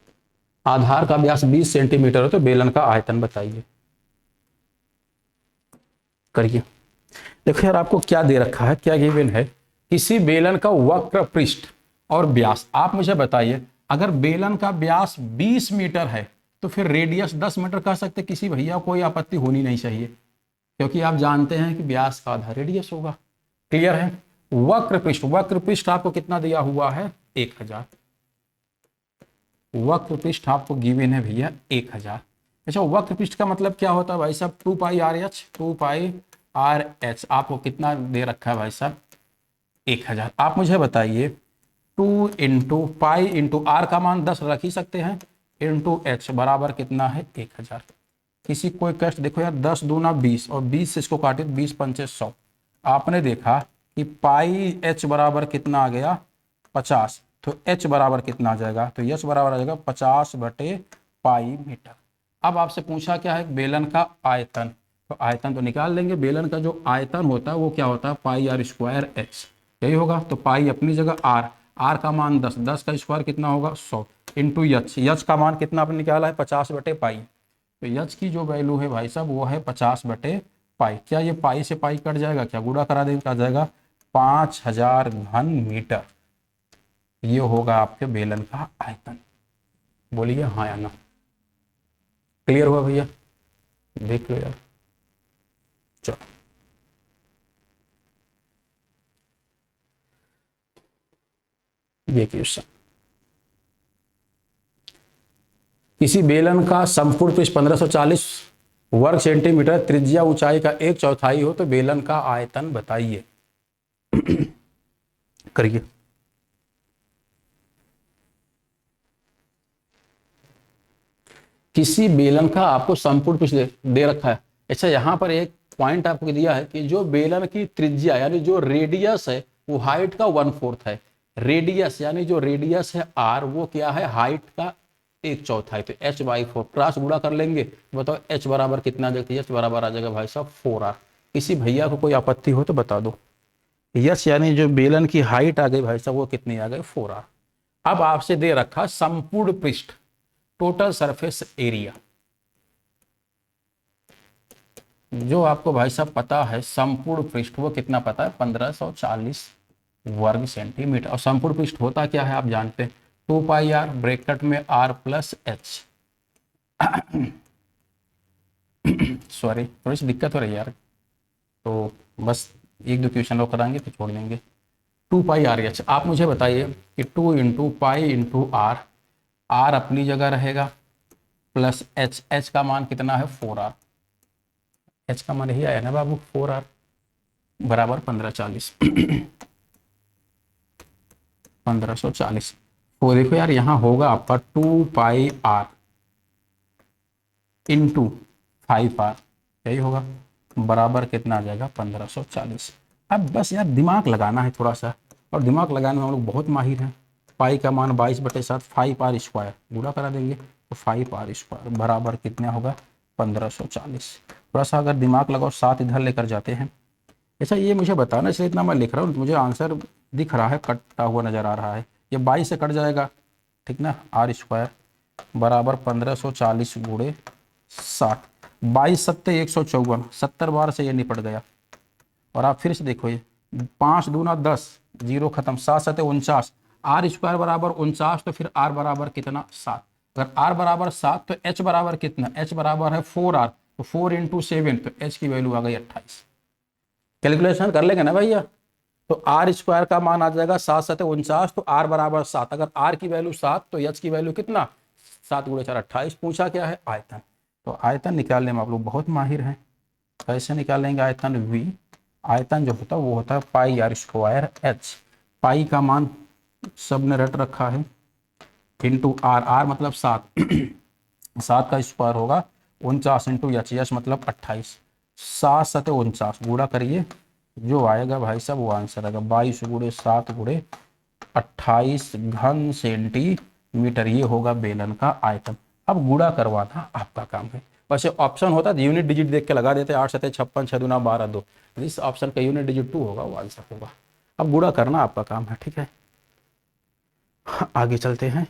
आधार का व्यास 20 सेंटीमीटर हो तो बेलन का आयतन बताइए। करिए। देखो यार आपको क्या दे रखा है, क्या गिवन है, किसी बेलन का वक्र पृष्ठ और व्यास। आप मुझे बताइए, अगर बेलन का व्यास 20 मीटर है तो फिर रेडियस 10 मीटर कह सकते, किसी भैया कोई आपत्ति होनी नहीं चाहिए, क्योंकि आप जानते हैं कि व्यास का आधा रेडियस होगा। क्लियर है। वक्र पृष्ठ, वक्र पृष्ठ आपको कितना दिया हुआ है 1000, वक्र पृष्ठ आपको गिवन है भैया 1000। अच्छा, वक्र पृष्ठ का मतलब क्या होता है भाई साहब 2 pi R H, 2 pi R H आपको कितना दे रखा है भाई साहब 1000। आप मुझे बताइए 2 इंटू पाई इंटू आर का मान 10 रख ही सकते हैं इंटू एच बराबर कितना है 1000। किसी कोई कष्ट देखो यार 10 दूना 20 और 20 से इसको काटे 20 पंचे 100। आपने देखा कि पाई एच बराबर कितना आ गया 50, तो एच बराबर कितना आ जाएगा, तो एच बराबर आ जाएगा 50/पाई मीटर। अब आपसे पूछा क्या है बेलन का आयतन, तो आयतन तो निकाल लेंगे। बेलन का जो आयतन होता है वो क्या होता है पाई आर स्क्वायर एच, यही होगा। तो पाई अपनी जगह आर, आर का मान 10, 10 का स्क्वायर कितना होगा 100 इंटू यच, यच का मान कितना आपने निकाला है 50/पाई। तो यच की जो वैल्यू है भाई साहब वो है 50/पाई। क्या ये पाई से पाई कट जाएगा, क्या गुणा करा देंगे, आ जाएगा 5000 घन मीटर। ये होगा आपके बेलन का आयतन। बोलिए हाँ या ना। क्लियर हुआ भैया, देख लो यार। चलो ये क्वेश्चन, किसी बेलन का संपूर्ण पृष्ठ 1540 वर्ग सेंटीमीटर, त्रिज्या ऊंचाई का 1/4 हो तो बेलन का आयतन बताइए। करिए। किसी बेलन का आपको संपूर्ण पृष्ठ दे रखा है। अच्छा यहाँ पर एक पॉइंट आपको दिया है कि जो बेलन की त्रिज्या यानी जो रेडियस है वो हाइट का 1/4 है। रेडियस यानी जो रेडियस है आर वो क्या है हाइट का 1/4, तो h/4 क्रॉस गुणा कर लेंगे। बताओ h बराबर कितना आ जाएगा, h बराबर आ जाएगा भाई साहब 4r। किसी भैया को कोई आपत्ति हो तो बता दो। यस यानी जो बेलन की हाइट आ गई भाई साहब वो कितनी आ गई 4r। अब आपसे दे रखा संपूर्ण पृष्ठ टोटल सरफेस एरिया, जो आपको भाई साहब पता है संपूर्ण पृष्ठ वो कितना पता है 1540 वर्ग सेंटीमीटर। और संपूर्ण पृष्ठ होता क्या है आप जानते हैं 2πr ब्रैकेट में r प्लस एच। सॉरी थोड़ी सी दिक्कत हो रही है यार, तो बस एक दो क्वेश्चन और कराएंगे तो छोड़ देंगे। 2πr। आप मुझे बताइए कि 2 into pi into R, R अपनी जगह रहेगा प्लस एच, एच का मान कितना है 4r, एच का मान यही आया ना बाबू 4r बराबर 1540। 1540। तो देखो यार यहाँ होगा आपका 2πr इंटू 5r, यही होगा बराबर कितना आ जाएगा 1540। अब बस यार दिमाग लगाना है थोड़ा सा, और दिमाग लगाने में हम लोग बहुत माहिर हैं। पाई का मान 22/7 5r स्क्वायर गुणा करा देंगे तो 5r स्क्वायर बराबर कितना होगा 1540। थोड़ा सा अगर दिमाग लगाओ 7 इधर लेकर जाते हैं। अच्छा ये मुझे बताना, इसलिए इतना मैं लिख रहा हूँ, मुझे आंसर दिख रहा है कटता हुआ नजर आ रहा है। ये 22 से कट जाएगा ठीक ना, आर स्क्वायर बराबर 1540 गुणे 60, 22 सत्ते 154, 70 बार से ये निपट गया। और आप फिर से देखो ये 5 दूना 10, जीरो खत्म, 7 सत्ते 49, आर स्क्वायर बराबर 49, तो फिर आर बराबर कितना 7। अगर आर बराबर 7 तो एच बराबर कितना, एच बराबर है 4r, तो 4 इंटू 7 तो एच की वैल्यू आ गई 28। कैलकुलेशन कर लेंगे ना भैया, तो आर स्क्वायर का मान आ जाएगा 7 सत्ते 49, तो आर बराबर 7। अगर आर की वैल्यू 7 तो एच की वैल्यू कितना 7 गुणे 4 28। पूछा क्या है आयतन, तो आयतन निकालने में आप लोग बहुत माहिर हैं। कैसे निकालेंगे आयतन, v आयतन जो होता है वो होता है पाई आर स्क्वायर एच। पाई का मान सब ने रट रखा है इंटू आर, आर मतलब 7, 7 का स्क्वायर होगा 49 इंटू एच, एच मतलब 28, 7 सत्ते 49 गुणा करिए, जो आएगा भाई साहब वो आंसर आएगा 22 गुणे 7 गुणे 28 घन सेंटीमीटर। ये होगा बेलन का आयतन। अब गुणा करवाना आपका काम है। वैसे ऑप्शन होता है यूनिट डिजिट देख के लगा देते 8 सत्ते 56, 6 दूना 12 2, इस ऑप्शन का यूनिट डिजिट 2 होगा, वो आंसर होगा। अब गुणा करना आपका काम है, ठीक है। आगे चलते हैं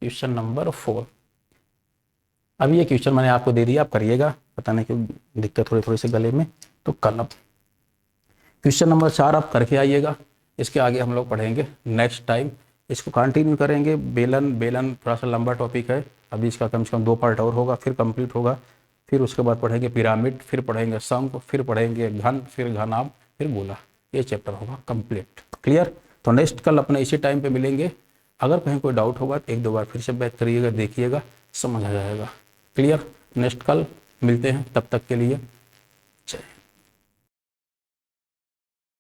क्वेश्चन नंबर 4। अब ये क्वेश्चन मैंने आपको दे दिया, आप करिएगा, पता नहीं क्यों दिक्कत थोड़ी से गले में, तो कल अब क्वेश्चन नंबर 4 आप करके आइएगा। इसके आगे हम लोग पढ़ेंगे नेक्स्ट टाइम, इसको कंटिन्यू करेंगे। बेलन बेलन थोड़ा सा लंबा टॉपिक है, अभी इसका कम से कम 2 पार्ट और होगा, फिर कंप्लीट होगा। फिर उसके बाद पढ़ेंगे पिरामिड, फिर पढ़ेंगे शंख, फिर पढ़ेंगे घन, फिर घनाभ, फिर गोला। ये चैप्टर होगा कंप्लीट। क्लियर, तो नेक्स्ट कल अपने इसी टाइम पे मिलेंगे। अगर कहीं कोई डाउट होगा तो 1-2 बार फिर से बैक करिएगा, देखिएगा, समझ आ जाएगा। क्लियर, नेक्स्ट कल मिलते हैं, तब तक के लिए